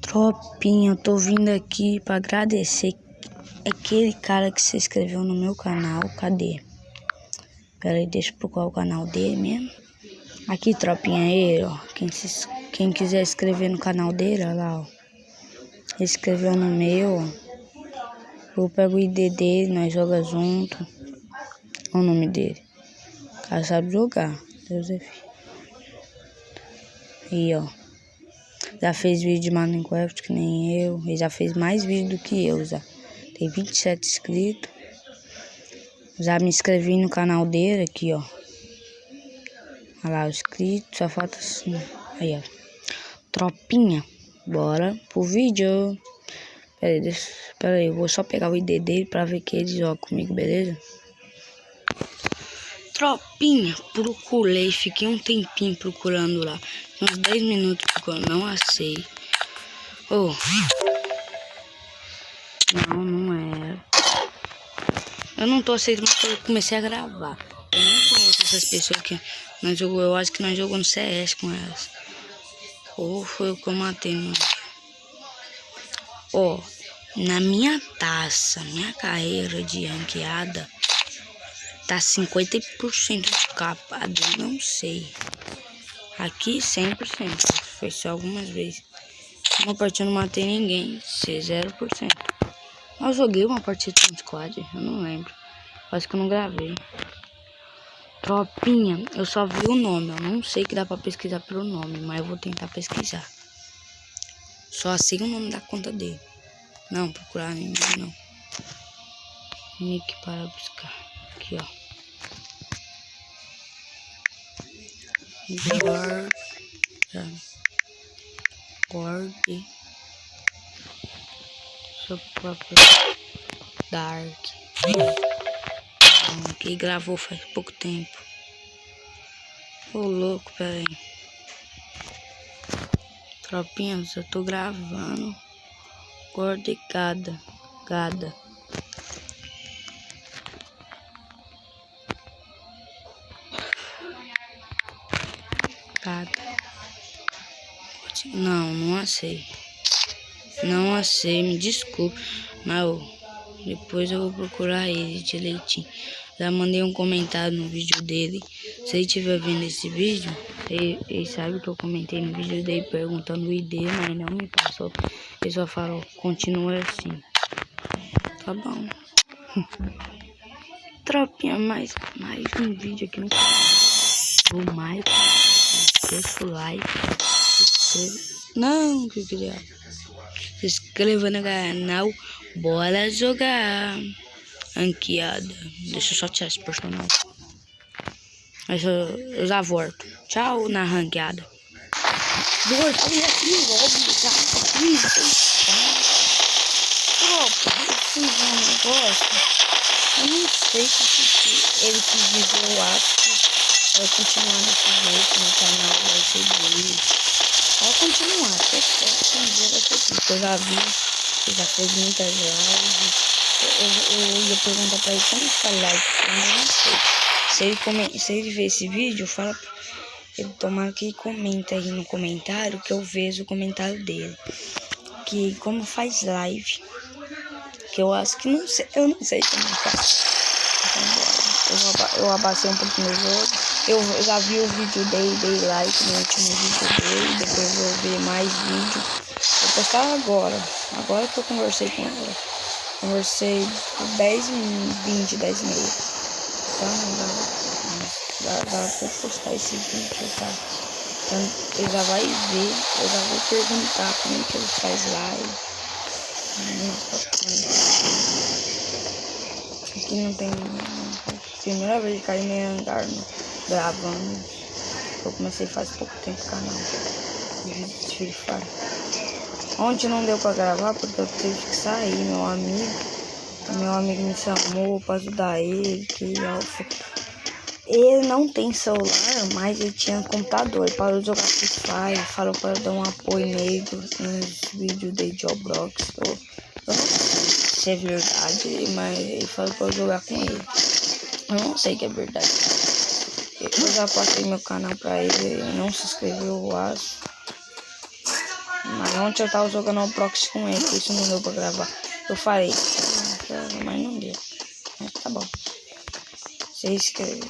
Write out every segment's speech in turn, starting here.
Tropinha, eu tô vindo aqui pra agradecer aquele cara que se inscreveu no meu canal. Cadê? Pera aí, deixa eu procurar o canal dele mesmo. Aqui, tropinha, ele, ó. Quem quiser inscrever no canal dele, olha lá, ó. Ele escreveu no meu, ó. Eu pego o ID dele, nós jogamos junto. Olha o nome dele. O cara sabe jogar. Deus é filho. Aí, ó. Já fez vídeo de Minecraft que nem eu. Ele já fez mais vídeo do que eu, já. Tem 27 inscritos. Já me inscrevi no canal dele aqui, ó. Olha lá, o inscrito. Só falta assim. Aí, ó. Tropinha. Bora pro vídeo. Pera aí, eu vou só pegar o ID dele pra ver que ele joga comigo, beleza? Tropinha, procurei, fiquei um tempinho procurando lá. Uns 10 minutos procurando, não achei. Oh. Não era. Eu não tô aceitando, mas eu comecei a gravar. Eu não conheço essas pessoas que nós jogamos. Eu acho que nós jogamos CS com elas. Ou foi o que eu matei, mano. Ó, na minha taça, minha carreira de ranqueada tá 50% de capado, não sei. Aqui 100%, foi só algumas vezes. Uma partida eu não matei ninguém, 0%. Eu joguei uma partida com squad, eu não lembro. Acho que eu não gravei. Tropinha, eu só vi o nome, eu não sei que dá pra pesquisar pelo nome, mas eu vou tentar pesquisar. Só sei o nome da conta dele. Não, procurar ninguém não. Nick para buscar. Aqui, ó. Gord. Seu próprio Dark. Que gravou faz pouco tempo. Ô louco, pera aí. Tropinha, eu tô gravando. Gorda e gada. Gada. Não achei. Não achei, me desculpe. Mas depois eu vou procurar ele direitinho. Já mandei um comentário no vídeo dele. Se ele estiver vendo esse vídeo, ele sabe que eu comentei no vídeo dele perguntando o ID, mas não me passou. Ele só falou, continua assim. Tá bom. Tropinha, mais um vídeo aqui no canal. O Mike, deixa o like. Não, que eu queria. Se inscreva no canal. Bora jogar. Ranqueada. Deixa eu só tirar esse personagem. Mas eu já volto. Tchau na ranqueada. Volta, olha aqui, Tropa, eu fiz um negócio. Eu não sei que ele quis dizer, eu acho que vai continuar desse jeito no canal, vai ser dele. Vai continuar, até certo, um dia vai ser tudo. Eu já vi, ele já fez muitas lives. Eu ia perguntar pra ele como faz live, eu não sei. Se ele ver esse vídeo, fala ele, tomara que ele comenta aí no comentário, que eu vejo o comentário dele. Que como faz live. Que eu acho que não sei, eu não sei como faz. Eu abaixei um pouquinho o jogo. Eu já vi o vídeo dele, dei like no último vídeo dele. Depois eu vou ver mais vídeo. Vou postar agora. Agora que eu conversei com ela. Conversei por 10 e meia. Então dá pra postar esse vídeo, tá? Então ele já vai ver. Eu já vou perguntar como é que ele faz live. Aqui não tem. Primeira vez que caí no hangar gravando. Eu comecei faz pouco tempo o canal. Vídeo de Free Fire. Ontem não deu pra gravar porque eu tive que sair, meu amigo me chamou pra ajudar ele, ele não tem celular, mas ele tinha computador, ele parou de jogar Free Fire, falou pra eu dar um apoio nele nos vídeos de Roblox. Eu não sei se é verdade, mas ele falou pra eu jogar com ele. Eu não sei que é verdade. Eu já passei meu canal pra ele não se inscreveu, eu acho. Mas ontem eu tava jogando o proxy com ele, por isso não deu pra gravar. Eu falei, mas não deu. Mas tá bom. Vocês que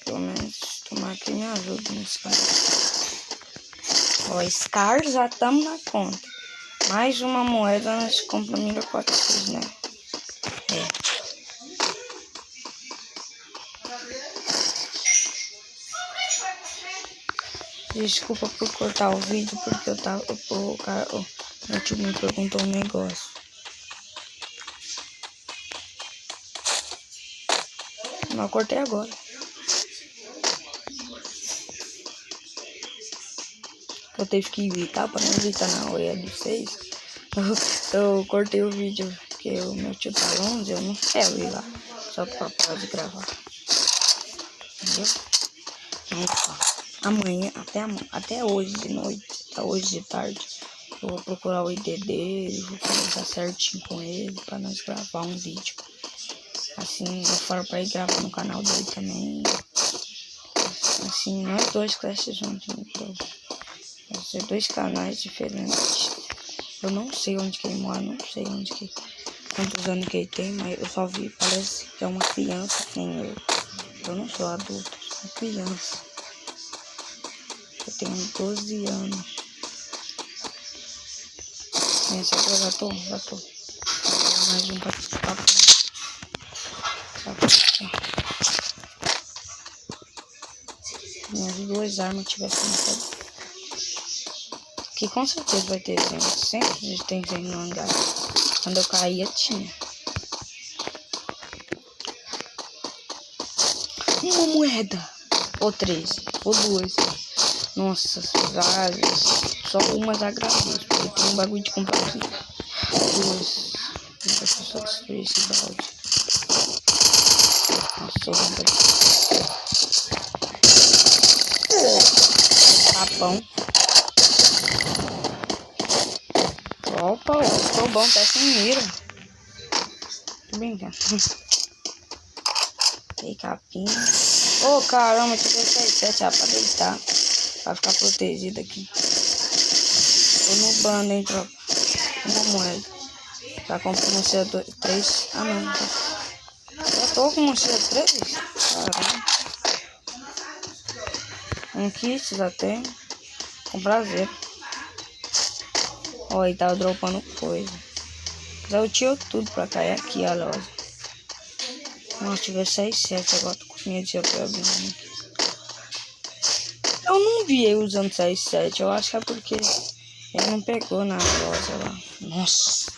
pelo menos tomar que me ajuda nesse canal. Ó, Scar já estamos na conta. Mais uma moeda nós compramos 1400, né? É. Desculpa por cortar o vídeo, porque eu tava. Meu tio me perguntou um negócio. Mas eu cortei agora. Eu tive que evitar para não evitar na orelha de vocês. Eu cortei o vídeo porque o meu tio tá longe, eu não quero ir lá. Só pra parar de gravar. Entendeu? Então, amanhã, até hoje de noite, até hoje de tarde, eu vou procurar o ID dele, vou conversar certinho com ele pra nós gravar um vídeo. Assim, eu falo pra ir gravar no canal dele também. Assim, nós dois crescemos juntos, então. Vai ser 2 canais diferentes. Eu não sei onde que ele mora, não sei quantos anos que ele tem, mas eu só vi, parece que é uma criança que nem eu. Eu não sou adulto, sou uma criança. Eu tenho 12 anos. Nessa agora já tô. Vou pegar mais um pra participar. Minhas 2 armas tivessem nessa. Que com certeza vai ter gente. Sempre tem gente no hangar. Quando eu caía, tinha. Uma moeda. Ou 3. Ou 2. Nossa, várias. Só uma já agradeço. Porque tem um bagulho de comprar aqui. 2. Deixa eu só destruir esse balde. Nossa, tapão. Opa, ficou bom, tá sem mira. Tô brincando. Tem capinha. Ô, caramba, tive 67 pra deitar. Pra ficar protegido aqui. Tô no bando, hein, tropa. Uma moeda. Já comprei mochila 3. Ah, não. Já tô com mochila 3? Caramba. Um kit já tem. Com prazer. Ó, ele tava dropando coisa. Já eu tiro tudo pra cair aqui a loja. Nossa, tive 67, agora tô com medo de eu abrir aqui. Eu não vi ele usando 67, eu acho que é porque ele não pegou na loja lá. Nossa,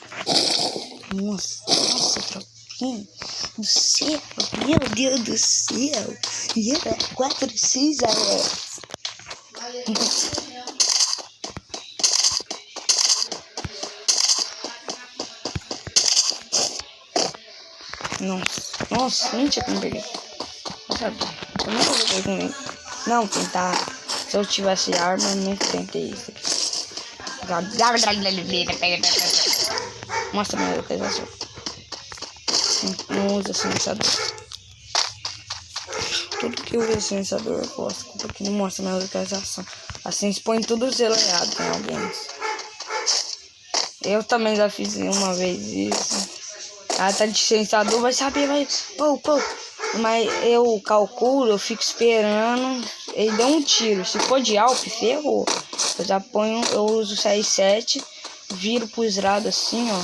tropinha do céu, meu Deus do céu. E era 4x, Alex. Nossa, mentira que não peguei. Eu nunca joguei com ele. Não, tentar. Se eu tivesse arma, eu nunca tentei isso aqui. Mostra minha localização. Não usa silenciador. Tudo que usa silenciador eu gosto, porque não mostra minha localização. Assim expõe tudo zeleado, tem alguém. Eu também já fiz uma vez isso. Ah, tá de silenciador, vai saber, vai. Pô. Mas eu calculo, eu fico esperando. Ele deu um tiro. Se for de Alp, ferrou. Eu já ponho, eu uso 6.7, viro pro estrado assim, ó.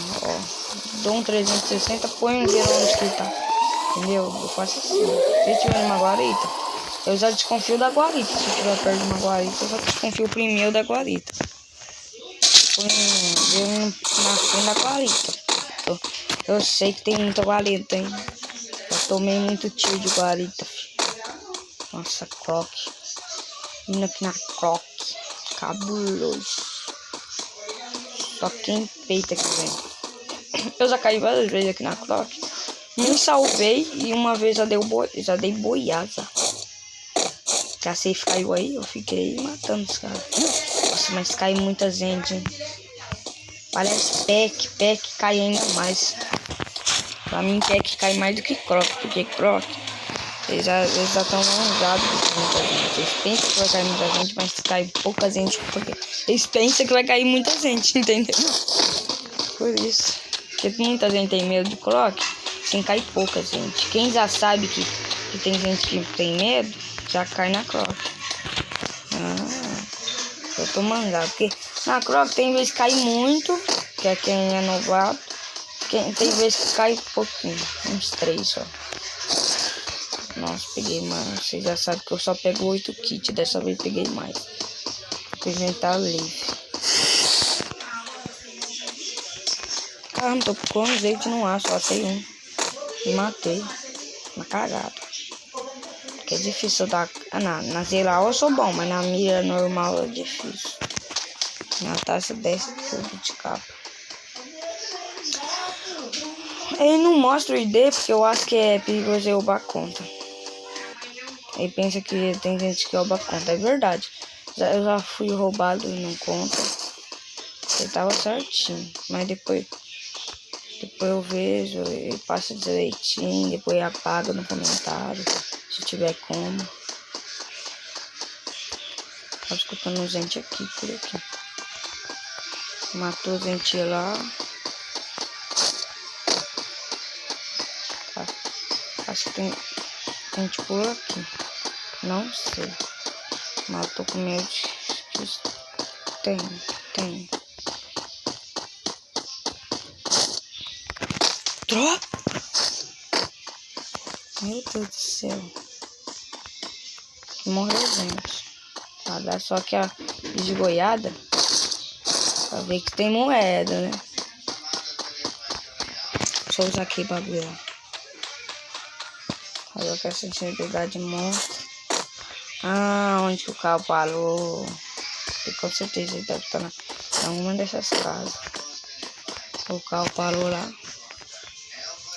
Dou um 360, ponho um zero onde que tá. Entendeu? Eu faço assim. Se eu tiver uma guarita, eu já desconfio da guarita. Se eu tiver perto de uma guarita, eu já desconfio primeiro da guarita. Põe na frente da guarita. Eu sei que tem muita guarita, hein? Eu tomei muito tiro de guarita, filho. Nossa, croque. Indo aqui na croque. Cabuloso. Só quem peita que vem. Eu já caí várias vezes aqui na croque. Me salvei e uma vez já dei boiada. Que a safe caiu aí, eu fiquei matando os caras. Nossa, mas cai muita gente, hein? Parece pack cai ainda mais. Pra mim pack cai mais do que croc, porque croc Eles já estão manjados com muita gente. Eles pensam que vai cair muita gente, mas cai pouca gente. Porque eles pensam que vai cair muita gente, entendeu? Por isso. Porque muita gente tem medo de Croc, assim cai pouca gente. Quem já sabe que tem gente que tem medo, já cai na Croc. Eu tô manjado. Porque na Croc tem vezes que cai muito, que é quem é novato. Tem vezes que cai pouquinho, uns 3 só. Nossa, peguei mais. Você já sabe que eu só pego 8 kits. Dessa vez peguei mais. Porque a gente tá livre. Caramba, tô procurando jeito não acho. Só achei um. Me matei. Uma cagada. Porque é difícil dar. Na geral eu sou bom, mas na mira normal é difícil. Na taxa desce tudo de capa. Ele não mostra o ID porque eu acho que é perigoso eu roubar a conta. Ele pensa que tem gente que rouba a conta. É verdade. Eu já fui roubado e não conta. Ele tava certinho. Mas depois eu vejo e passa direitinho. Depois apaga no comentário. Se tiver como. Tava escutando gente aqui, por aqui. Matou gente lá. Tá. Acho que tem gente por aqui. Não sei. Mas eu tô com medo de... Tem. Tropa! Meu Deus do céu. Morreu gente. Pra dar só que a desgoiada. Pra ver que tem moeda, né? Deixa eu usar aqui o bagulho. Aí eu quero sensibilidade monstro. Onde que o carro parou? E com certeza ele deve estar em uma dessas casas. O carro parou lá.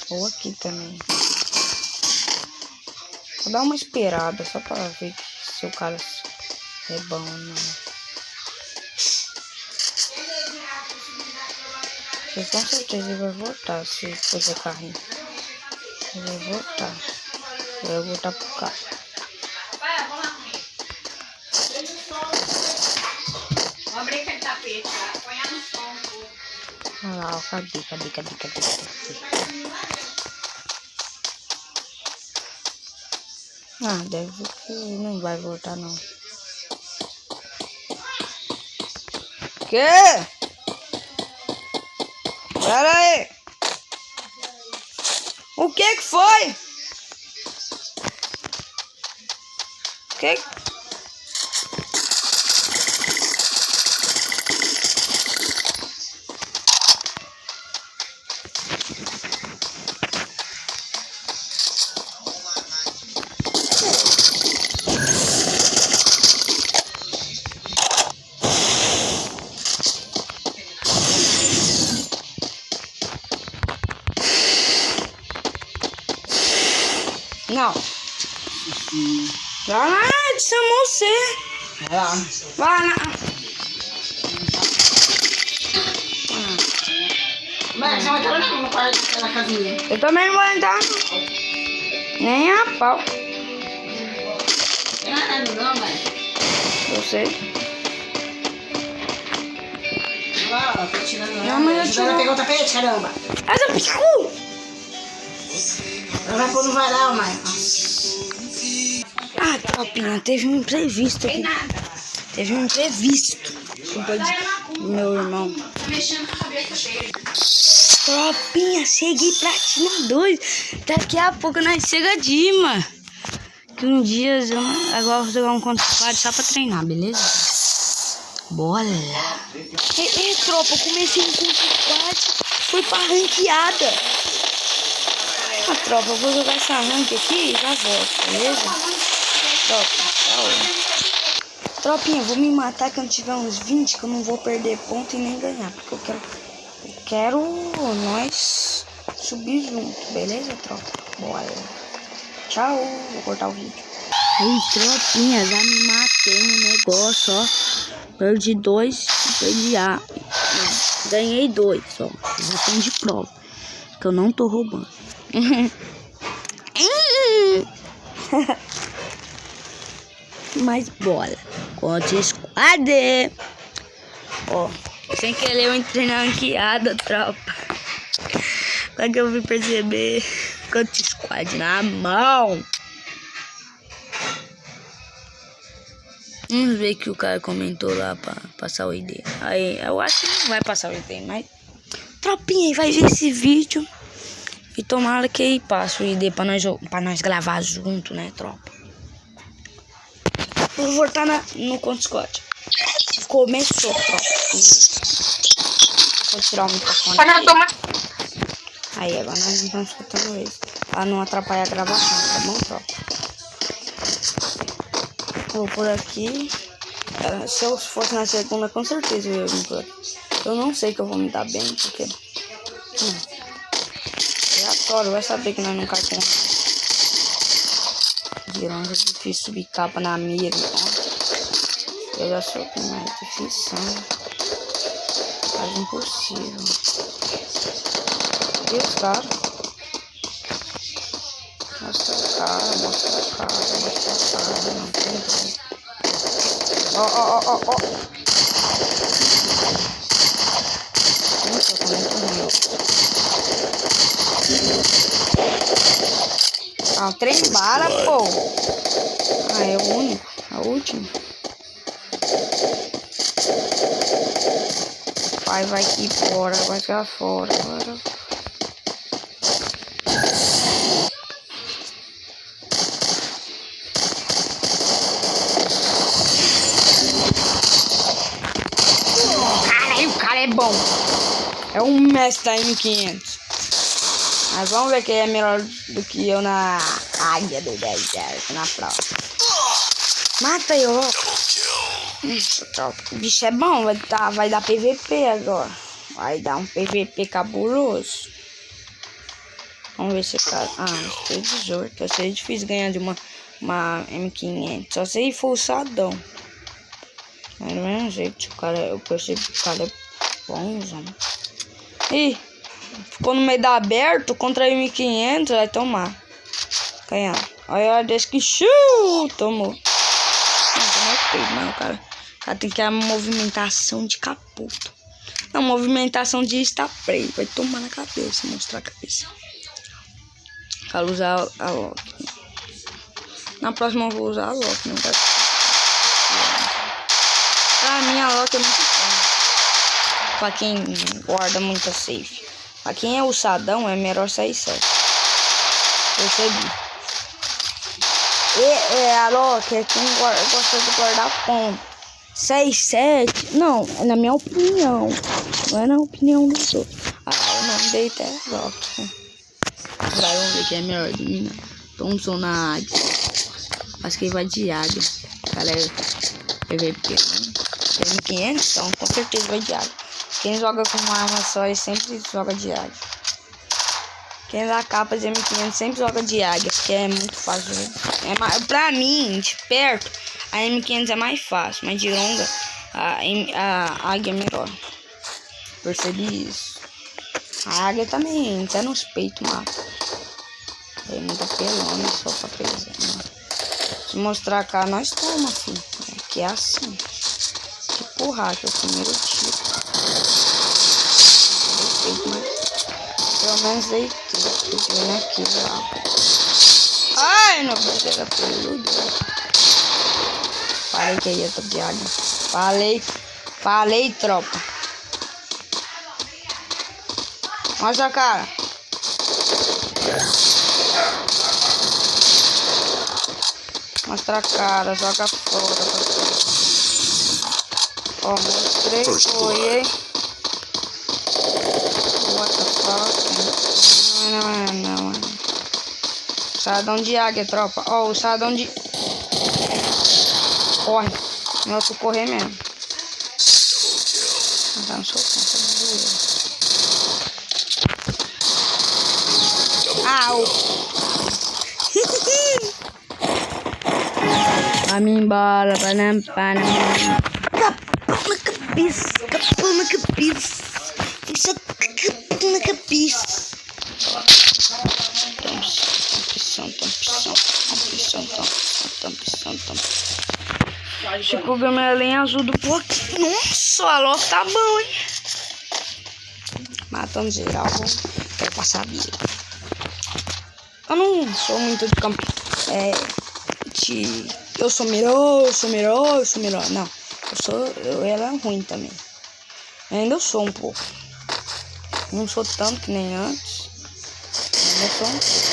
Ou aqui também. Vou dar uma esperada só para ver se o cara é bom ou não. Porque com certeza ele vai voltar se fazer carrinho. Ele vai voltar. Eu vou voltar pro carro. Vou abrir aquele tapete, põe no som. Olha lá, cadê? Deve que não vai voltar não. Que? Pera aí. O que foi? Que? Não. Vai lá, chamou você. Vai lá. Vai lá. Mas você vai entrar no quarto da casinha. Eu também não vou entrar. Nem a pau. Não é nada não, mãe. Eu sei. Olha lá, tô tirando ela. Não, mas eu Agora tiro. pegou o tapete, caramba. Mas eu pico. Ela vai pôr no varal, mãe. Tropinha, teve um imprevisto aqui. Teve um imprevisto. Culpa do meu irmão. Tô mexendo com a cabeça dele. Tropinha, cheguei Platina 2. Daqui a pouco nós chega Dima. Que um dia agora eu vou jogar um contra o squad só pra treinar, beleza? Bora. Tropa, eu comecei um contra o squad. Foi pra ranqueada. Tropa, eu vou jogar essa rank aqui e já volto, beleza? Tropa, tchau. Tropinha, vou me matar quando tiver uns 20, que eu não vou perder ponto e nem ganhar. Porque eu quero nós subir junto, beleza, tropa? Bora. Tchau, vou cortar o vídeo. Aí, tropinha, já me matei no negócio, ó. Perdi 2, perdi A. Ganhei 2, ó. Já tem de prova. Que eu não tô roubando. Mais bola. Contra Squad. Ó, sem querer eu entrei na ranqueada, tropa. Como que eu fui perceber? Contra Squad na mão. Vamos ver que o cara comentou lá pra passar o ID. Aí, eu acho que não vai passar o ID, mas... Tropinha, vai ver esse vídeo. E tomara que ele passe o ID pra nós gravar junto, né, tropa? Vou voltar no Contra Squad. Começou, tropa. Vou tirar o microfone aqui. Aí, agora nós não estamos escutando isso. Pra não atrapalhar a gravação, tá bom, tropa? Vou por aqui. Se eu fosse na segunda, com certeza eu ia vir por aqui. Eu não sei que eu vou me dar bem, porque... aleatório, vai saber que nós não cai com... De longe é difícil subir capa na mira, então... Eu já sou que mais difícil, né? Quase impossível. E os caras? Mostra a cara, mostra a cara, mostra a cara, não tem jeito. Ó. Nossa, tá muito ruim. Ah, 3 balas, pô. Ah, é o único, a última. Vai aqui fora, vai ficar fora agora. Caralho, o cara é bom. É um mestre da M500. Mas vamos ver quem é melhor do que eu na águia do 10 na prova. Mata aí, ó. O bicho é bom, vai dar PVP agora. Vai dar um PVP cabuloso. Vamos ver se o cara... Ah, tem 18. Vai ser difícil ganhar de uma M500. Só se ele for usadão. Mas do mesmo jeito, eu percebi que o cara é bonzão. Ih, ficou no meio da aberto contra a M500, vai tomar. Ganhar. Olha, desse que tomou. Não, o cara tem que ter a movimentação de caputo. Não, movimentação de spray. Vai tomar na cabeça, mostrar a cabeça. Quero usar a Loki. Na próxima eu vou usar a Loki, não vai. Pra mim a Loki é muito bom. Pra quem guarda muita safe. Pra quem é usadão é melhor sair 7. Percebi. E a Loki é quem gosta de guardar ponto. 6, 7. Não, é na minha opinião. Não é na opinião dos outros. O nome dele é Loki. Vai, vamos ver quem é melhor de mim. Thompson na águia. Acho que ele vai de águia. Cara, é PVP, né? M500, então com certeza vai de águia. Quem joga com uma arma só, ele sempre joga de águia. Quem dá capa de M500 sempre joga de águia, porque é muito fácil. Pra mim, de perto, a M500 é mais fácil, mas de longa, a águia é melhor. Percebi isso. A águia também, até nos peitos mata. É muita pelona só pra pesar. Né? Se mostrar cá, nós toma, filho. Que é assim. Que porra, que é o primeiro tiro. Pelo menos deitei. Tô vendo aqui lá. Ai, não precisa da peluda. Falei que ia tô de águia. Falei, tropa. Mostra a cara. Mostra a cara, joga fora. Ó, mostrei, foi, hein? What the fuck? Não. Sadão de águia, tropa. Ó, o sadão de... Corre. Não, tu correr mesmo. Não tá no socão, tá doendo. Au! Vai me embora, para. Capão na cabeça. Isso capão na cabeça. Tão pressão. problema é a lenha azul do bloquinho. Nossa, o Alok tá bom, hein? Matando geral. Quero passar a vida. Eu não sou muito de campo. Eu sou melhor. Não. Eu era ruim também. Ainda sou um pouco. Não sou tanto que nem antes. Ainda sou um pouco.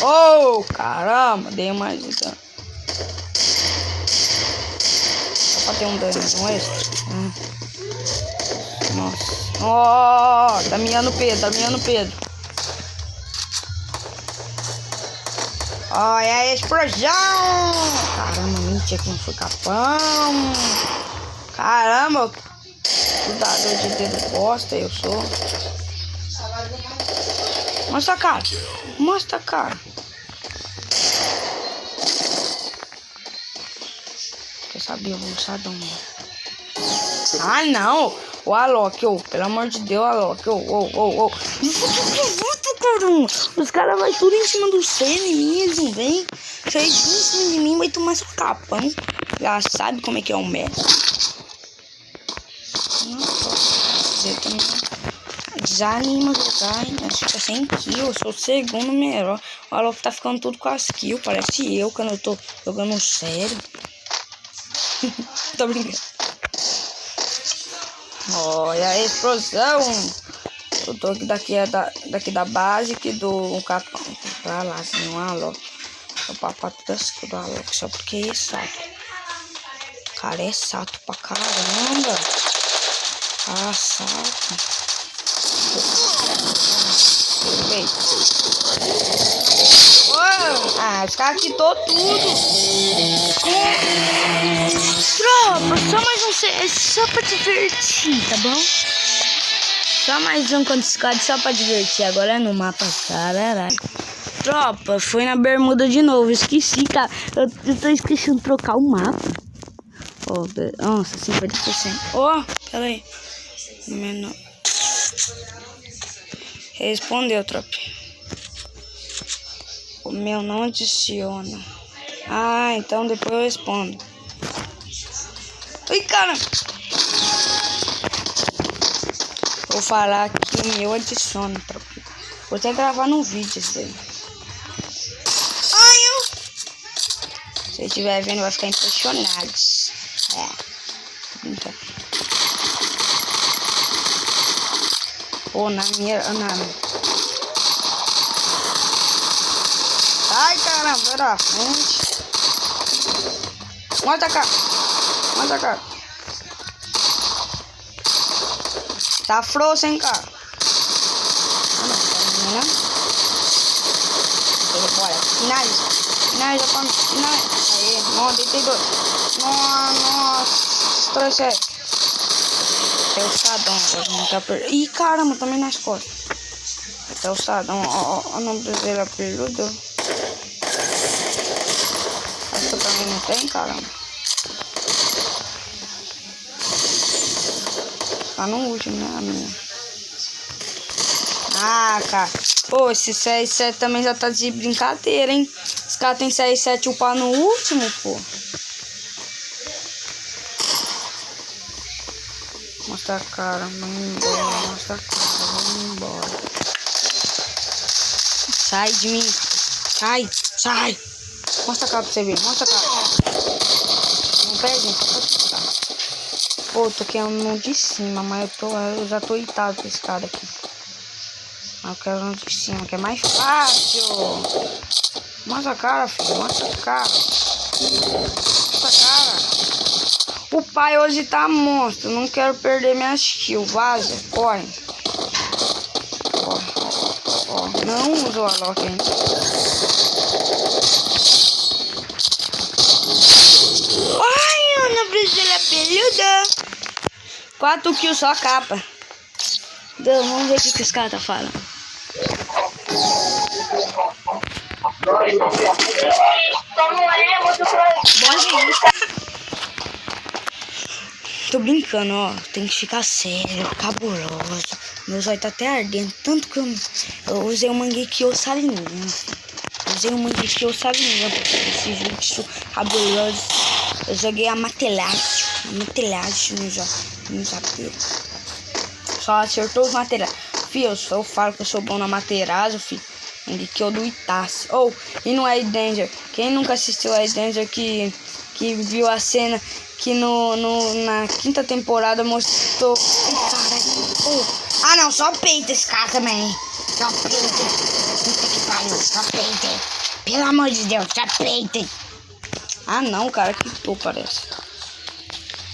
Oh, caramba. Dei mais de dano. Só pra ter um dano extra. Nossa. Oh, tá miando Pedro. Olha a explosão. Caramba, mentira que não foi capão. Caramba. Cuidador de dedo bosta, eu sou. Mostra a cara. Quer saber? Eu vou usar dom. Ah, não. O Alok, pelo amor de Deus, Alok. Os caras vão tudo em cima do Senna mesmo, vem. Vocês em cima de mim, vai tomar seu capão. Já sabe como é que é o método. Você também desanima jogar, hein? Mas fica sem kill. Eu sou o segundo melhor. O Alok tá ficando tudo com as kills. Parece eu quando eu tô jogando sério. Tô brincando. Olha a explosão. Eu tô daqui da base que do capão. Pra lá, que nem um Alok. O papato das do Alok. Só porque é sato. O cara é sato pra caramba. Ah, sato. Ah, os caras quitou tudo. Tropa, só mais um. É só pra divertir, tá bom? Só mais um contra Squad, só pra divertir. Agora é no mapa, caralho. Tropa, foi na bermuda de novo. Esqueci, cara. Eu tô esquecendo de trocar o mapa. Nossa, 50%. Pera aí. Menor. Respondeu, tropa. O meu não adiciona. Ah, então depois eu respondo. Ui, cara. Vou falar que o meu adiciona, tropa. Vou até gravar no vídeo isso aí. Se você estiver vendo, vai ficar impressionado. Então. Na minha. Ai, caramba, vai da frente. Mostra a cara. Tá frouxo, hein, cara. Bora, finaliza pra mim. Aí, não, deitei dois. Nossa, trouxe aí. Até o Sadão agora, não tá perdendo. Ih, caramba, também nas costas. Até o Sadão, ó, o nome dele é peludo. Acho que também não tem, caramba. Tá no último, né, a minha. Ah, cara. Pô, esse 6-7 também já tá de brincadeira, hein? Os caras tem 6-7 upar no último, pô. Mostra a cara, vamos embora. Sai de mim. Sai. Mostra a cara pra você ver, Não perde, gente, só pra ficar. Pô, eu tô querendo no de cima, mas eu já tô irritado com esse cara aqui. Mas eu quero no de cima, que é mais fácil. Mostra a cara, filho, mostra a cara. O pai hoje tá monstro, não quero perder minhas kills. Vaza, corre. Não usa o Alok ainda. Ai, Ana Brasília peluda. 4 kills só capa. Deus, vamos ver o que os caras tá falando. Tô brincando, ó. Tem que ficar sério, cabuloso. Meus olhos tá até ardendo. Tanto que eu usei o Mangekyou Saringan. fazer uma de que eu sabia pra fazer esse jutsu cabuloso. Eu joguei a Amaterasu no Japão. Só acertou os materiais. Fih, eu falo que eu sou bom na Amaterasu, fi. Que eu do Itachi. E no Ed Danger. Quem nunca assistiu a Ed Danger que viu a cena que na 5ª temporada mostrou. Ai, caralho. Ah, não, só peita esse cara também. Só peita. Puta que pariu, só peita. Pelo amor de Deus, só peita. Ah, não, cara, que tu parece.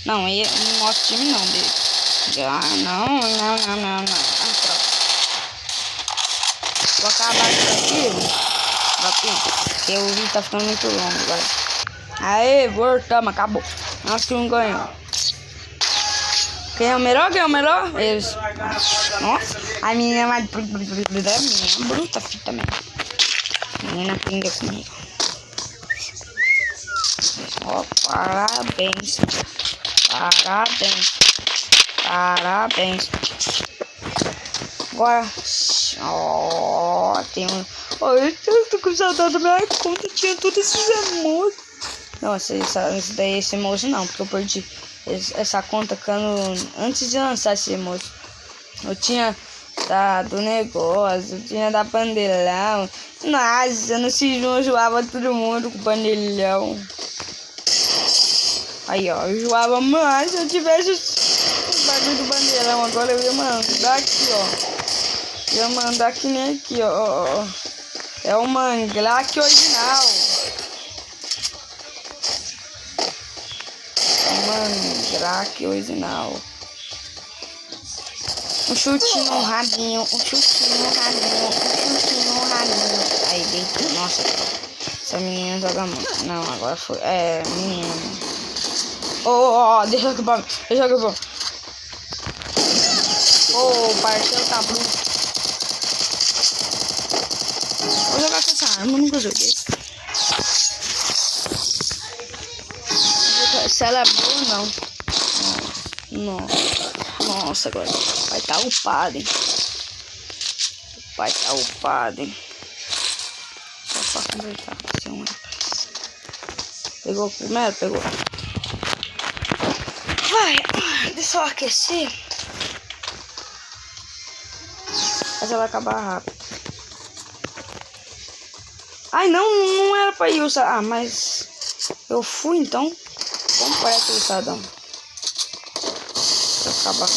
Não, aí não mostra o time não dele. Ah, não. Ah, pronto. Vou acabar isso aqui. Porque o vídeo tá ficando muito longo agora. Aê, voltamos, acabou. Nossa, não ganhou. Quem é o melhor? Eles. Nossa, a menina é mais bruta, filho, também. A menina aprendeu comigo. Ó, parabéns. Agora, tem um. Eu tô com saudade da minha conta, tinha todos esses emoji. Nossa, esse emoji não, porque eu perdi essa conta antes de lançar esse emoji. Eu tinha do negócio, eu tinha da pandelão. Nossa, no X1 eu zoava todo mundo com pandelão. Aí, ó, eu zoava mais. Se eu tivesse o bagulho do bandeirão agora, eu ia mandar aqui, ó. Ia mandar que nem aqui, ó. É o Mandrake original. Mandrake original. Um chute no rabinho. Aí deitou. Nossa, essa menina joga muito. Não, agora foi. Menina. Deixa eu aqui, o parceiro tá bruto. Vou jogar com essa arma, eu nunca joguei. Se ela é boa ou não. Nossa, agora vai estar upado, hein. Só pra conversar com esse homem. Pegou o primeiro? Pegou. Deixa eu aquecer. Mas ela vai acabar rápido. Ai, não era pra ir usar. Ah, mas eu fui então. Como parece o Sadão? Deixa eu acabar.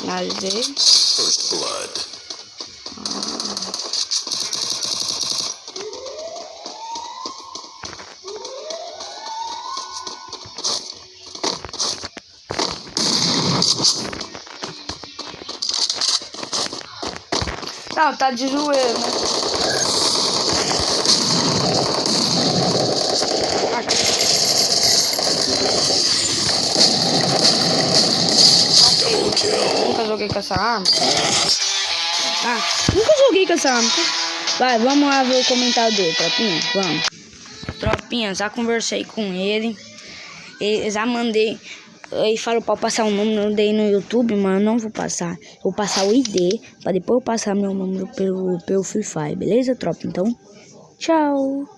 Finalizei. First blood. Não, tá de joelho, né? Nunca joguei com essa arma. Nunca joguei com essa arma. Vai, vamos lá ver o comentário dele, Tropinha. Vamos. Tropinha, já conversei com ele. Já mandei. Ele falou pra eu passar o número dele no YouTube, mas eu não vou passar. Vou passar o ID, pra depois eu passar meu número pelo Free Fire, beleza, tropa? Então, tchau!